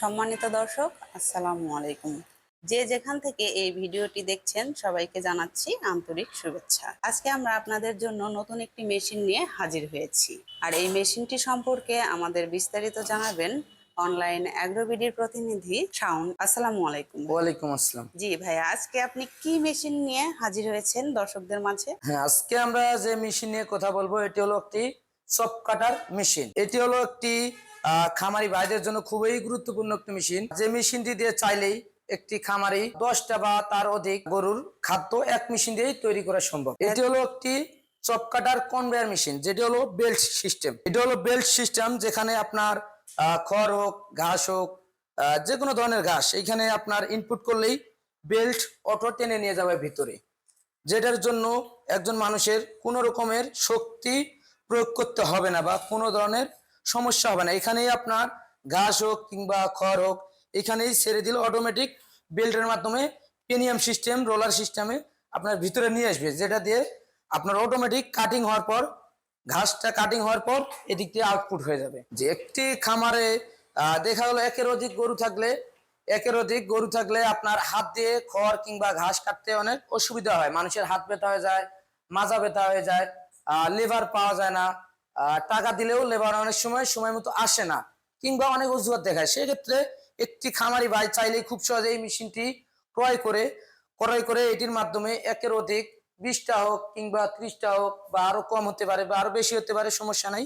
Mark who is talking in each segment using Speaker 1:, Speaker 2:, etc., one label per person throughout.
Speaker 1: সম্মানিত দর্শক, আসসালামু আলাইকুম। যে যেখান থেকে এই ভিডিওটি দেখছেন সবাইকে জানাচ্ছি আন্তরিক শুভেচ্ছা। আজকে আমরা আপনাদের জন্য নতুন একটি মেশিন নিয়ে হাজির হয়েছি। আর এই মেশিনটি সম্পর্কে আমাদের বিস্তারিত জানাবেন অনলাইন অ্যাগ্রোবিডির প্রতিনিধি শাওন। আসসালামু আলাইকুম।
Speaker 2: ওয়ালাইকুম আসসালাম।
Speaker 1: জি ভাইয়া, আজকে আপনি কি মেশিন নিয়ে হাজির হয়েছেন দর্শকদের মাঝে?
Speaker 2: হ্যাঁ, আজকে আমরা যে মেশিন নিয়ে কথা বলবো এটি হলো একটি চপ কাটার মেশিন। এটি হলো একটি খামারি ভাইদের জন্য খুবই গুরুত্বপূর্ণ একটি মেশিন। যে মেশিনটি দিয়ে চাইলেই একটি খামারি 10টা বা তার অধিক গরুর খাদ্য এক মেশিন দিয়েই তৈরি করা সম্ভব। এটি হলো একটি চপ কাটার কনভেয়ার মেশিন, যেটি হলো বেল্ট সিস্টেম। এটি হলো বেল্ট সিস্টেম, যেখানে আপনার খড় হোক, ঘাস হোক, যে কোনো ধরনের ঘাস এখানে আপনার ইনপুট করলেই বেল্ট অটো টেনে নিয়ে যাবে ভিতরে, যেটার জন্য একজন মানুষের কোনো রকমের শক্তি প্রয়োগ করতে হবে না বা কোনো ধরনের সমস্যা হবে না। এখানেই আপনার ঘাস হোক কিংবা খড় হোক এখানেই ছেড়ে দিলে অটোমেটিক বেল্টের মাধ্যমে পেনিয়াম সিস্টেম, রোলার সিস্টেমে আপনার ভিতরে নিয়ে আসবে, যেটা দিয়ে আপনার অটোমেটিক কাটিং হওয়ার পর, ঘাসটা কাটিং হওয়ার পর এদিক দিয়ে আউটপুট হয়ে যাবে। যে একটি খামারে দেখা গেলো একের অধিক গরু থাকলে আপনার হাত দিয়ে খড় কিংবা ঘাস কাটতে অনেক অসুবিধা হয়। মানুষের হাত ব্যথা হয়ে যায়, মাজা ব্যথা হয়ে যায়, লেবার পাওয়া যায় না, টাকা দিলেও লেবার অনেক সময় মতো আসে না, কিংবা অনেক অজুহাত দেখায়। সেক্ষেত্রে একটি খামারি ভাই চাইলেই খুব সহজে এই মেশিনটি ক্রয় করে এটির মাধ্যমে একের অধিক 20টা হোক কিংবা 30টা হোক বা আরো কম হতে পারে বা আরো বেশি হতে পারে, সমস্যা নাই।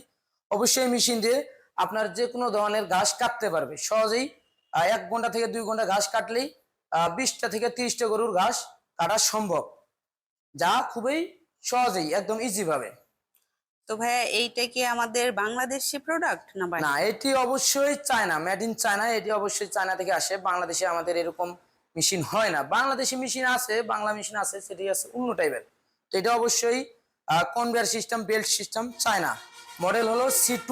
Speaker 2: অবশ্যই মেশিন দিয়ে আপনার যে কোনো ধরনের ঘাস কাটতে পারবে সহজেই। 1 ঘন্টা থেকে 2 ঘন্টা ঘাস কাটলেই 20টা থেকে 30টা গরুর ঘাস কাটা সম্ভব, যা খুবই সহজেই একদম ইজি ভাবে।
Speaker 1: তো ভাইয়া, এইটা কি আমাদের বাংলাদেশি প্রোডাক্ট না
Speaker 2: না,
Speaker 1: বাইরে?
Speaker 2: এটি অবশ্যই চায়না, মেড ইন চায়না। এটি অবশ্যই চায়না থেকে আসে। বাংলাদেশে আমাদের এরকম মেশিন হয় না। বাংলাদেশি মেশিন আছে, বাংলা মেশিন আছে, সেটি আছে অন্য টাইপের। তো এটা অবশ্যই conveyor system, belt system, China. Model হলো C2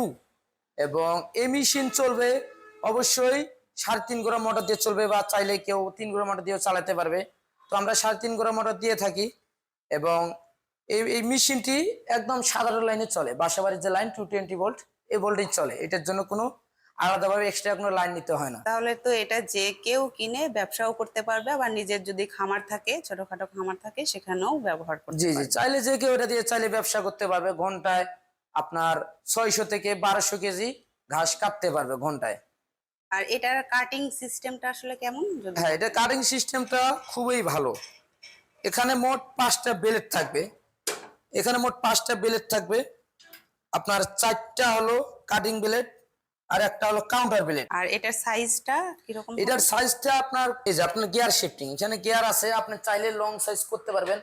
Speaker 2: এবং এই মেশিন চলবে অবশ্যই 3.5 গোড়া মোটর দিয়ে চলবে, বা চাইলে কেউ 3 গোড়া মোটর দিয়েও চালাতে পারবে। তো আমরা 3.5 গোড়া মোটর দিয়ে থাকি এবং এই মেশিনটি একদম সাধারণ লাইনে চলে। বাসাবাড়ির যে লাইন 220 ভোল্ট, এই ভোল্টেজ চলে। এটার জন্য কোনো আলাদাভাবে এক্সট্রা কোনো লাইন নিতে হয় না।
Speaker 1: তাহলে তো এটা যে কেউ কিনে ব্যবসাও করতে পারবে, আবার নিজের যদি খামার থাকে, ছোটখাটো খামার থাকে, সেখানেও ব্যবহার করতে
Speaker 2: জি জি,
Speaker 1: পারবে।
Speaker 2: চাইলে যে কেউ এটা দিয়ে চাইলে ব্যবসা করতে পারবে। ঘন্টায় আপনার 600 থেকে 1200 কেজি ঘাস কাটতে পারবে ঘন্টায়।
Speaker 1: আর এটার কাটিং সিস্টেমটা আসলে কেমন যদি
Speaker 2: হ্যাঁ, এটা
Speaker 1: বলতেন?
Speaker 2: কাটিং সিস্টেমটা খুবই ভালো। এখানে মোট 5টা বেলেট থাকবে। আপনার 4টা হলো কাটিং ব্লেড আর একটা হলো কাউন্টার ব্লেড।
Speaker 1: আর এটার সাইজটা কিরকম
Speaker 2: এটার
Speaker 1: হবে?
Speaker 2: সাইজটা আপনার এই যে আপনার গিয়ার শিফটিং, এখানে গিয়ার আছে, আপনি চাইলে লং সাইজ করতে পারবেন।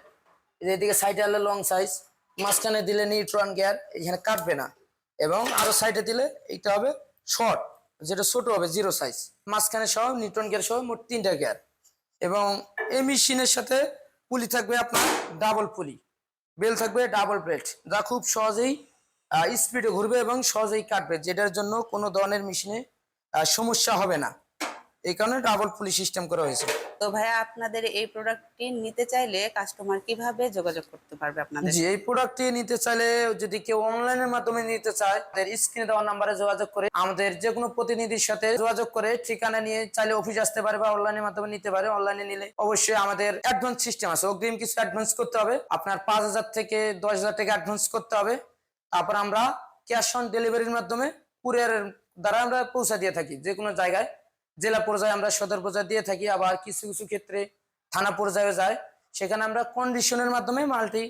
Speaker 2: এই যে এদিকে সাইডে হলে লং সাইজ, মাঝখানে দিলে নিউট্রন গিয়ার, এখানে কাটবে না। এবং আরো সাইডে দিলে এইটা হবে শর্ট, যেটা ছোট হবে, জিরো সাইজ। মাঝখানে সহ নিউট্রন গিয়ার সহ মোট 3টা গিয়ার। এবং এই মেশিনের সাথে পুলি থাকবে আপনার ডাবল পুলি, বেল থাকবে ডাবল বেল্ট, যা খুব সহজেই স্পিডে ঘুরবে এবং সহজেই কাটবে, যেটার জন্য কোনো ধরনের মেশিনে সমস্যা হবে না। এই কারণে ডাবল পুলি সিস্টেম করা হয়েছে।
Speaker 1: তো ভাইয়া, আপনাদের এই প্রোডাক্টটি নিতে চাইলে কাস্টমার কিভাবে যোগাযোগ করতে পারবে আপনাদের
Speaker 2: জি, এই
Speaker 1: সাথে?
Speaker 2: প্রোডাক্টটি নিতে চাইলে, যদি কেউ অনলাইনের মাধ্যমে নিতে চায়, স্ক্রিনে দেওয়া নাম্বারে যোগাযোগ করে আমাদের যে কোনো প্রতিনিধির সাথে যোগাযোগ করে ঠিকানা নিয়ে চাইলে অফিস আসতে পারে বা অনলাইনের মাধ্যমে নিতে পারে। অনলাইনে নিলে অবশ্যই আমাদের অ্যাডভান্স সিস্টেম আছে, অগ্রিম কিছু অ্যাডভান্স করতে হবে। আপনার 5,000 থেকে 10,000 টাকা অ্যাডভান্স করতে হবে। তারপর আমরা ক্যাশ অন ডেলিভারির মাধ্যমে কুরিয়ারের দ্বারা আমরা পৌঁছা দিয়ে থাকি যে কোনো জায়গায়। জেলা পর্যায়ে আমরা সদর পর্যায়ে দিয়ে থাকি, আবার কিছু কিছু ক্ষেত্রে থানা পর্যায়ে যায়, সেখানে আমরা কন্ডিশনের মাধ্যমে মালটি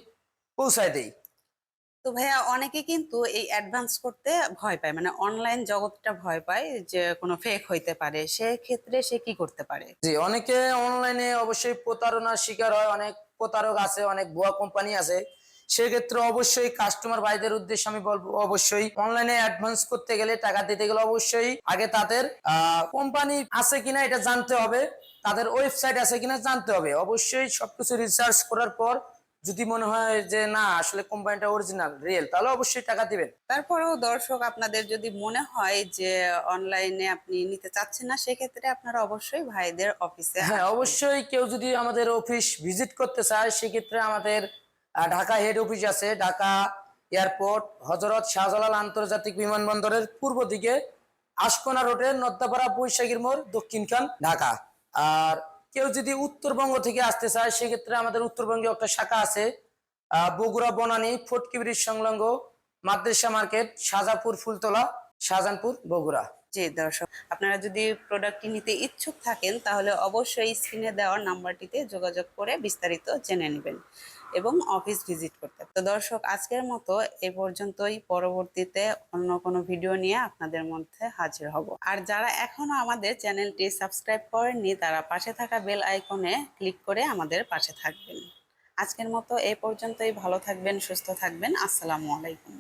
Speaker 2: পৌঁছায় দেই।
Speaker 1: তো ভাইয়া, অনেকে কিন্তু এই অ্যাডভান্স করতে ভয় পায়, মানে অনলাইন জগৎটা ভয় পায় যে কোনো ফেক হইতে পারে, সেক্ষেত্রে সে কি করতে পারে?
Speaker 2: জি, অনেকে অনলাইনে অবশ্যই প্রতারণার শিকার হয়। অনেক প্রতারক আছে, অনেক ভুয়া কোম্পানি আছে। সেক্ষেত্রে অবশ্যই কাস্টমার ভাইদের উদ্দেশ্যে আমি বলবো, অবশ্যই অনলাইনে অ্যাডভান্স করতে গেলে, টাকা দিতে গেলে অবশ্যই আগে তাদের কোম্পানি আছে কিনা এটা জানতে হবে, তাদের ওয়েবসাইট আছে কিনা জানতে হবে। অবশ্যই সবকিছু রিসার্চ করার পর যদি মনে হয় যে না, আসলে কোম্পানিটা অরিজিনাল রিয়েল, তাহলে অবশ্যই টাকা দিবেন।
Speaker 1: তারপরেও দর্শক, আপনাদের যদি মনে হয় যে অনলাইনে আপনি নিতে চাচ্ছেন না, সেক্ষেত্রে আপনারা অবশ্যই ভাইদের অফিসে
Speaker 2: হ্যাঁ,
Speaker 1: আসবেন।
Speaker 2: অবশ্যই কেউ যদি আমাদের অফিস ভিজিট করতে চায়, সেক্ষেত্রে আমাদের ঢাকা হেড অফিস আছে, ঢাকা এয়ারপোর্ট, হযরত শাহজালাল আন্তর্জাতিক বিমানবন্দরের পূর্ব দিকে আশকোনা রোডে নদ্দাপাড়া বৈশাখীর মোড়, দক্ষিণখান, ঢাকা। আর কেউ যদি উত্তরবঙ্গ থেকে আসতে চায় সেক্ষেত্রে আমাদের উত্তরবঙ্গে একটা শাখা আছে, বগুড়া বনানী ফটকি ব্রিজ সংলগ্ন মাদ্রাসা মার্কেট, শাহজাপুর ফুলতলা, শাহজাহানপুর, বগুড়া।
Speaker 1: জি দর্শক, আপনারা যদি প্রোডাক্টটি নিতে ইচ্ছুক থাকেন তাহলে অবশ্যই স্ক্রিনে দেওয়ার নাম্বারটিতে যোগাযোগ করে বিস্তারিত জেনে নেবেন এবং অফিস ভিজিট করতে। তো দর্শক, আজকের মতো এ পর্যন্তই। পরবর্তীতে অন্য কোনো ভিডিও নিয়ে আপনাদের মধ্যে হাজির হব। আর যারা এখনো আমাদের চ্যানেলটি সাবস্ক্রাইব করেননি তারা পাশে থাকা বেল আইকনে ক্লিক করে আমাদের পাশে থাকবেন। আজকের মতো এ পর্যন্তই। ভালো থাকবেন, সুস্থ থাকবেন। আসসালামু আলাইকুম।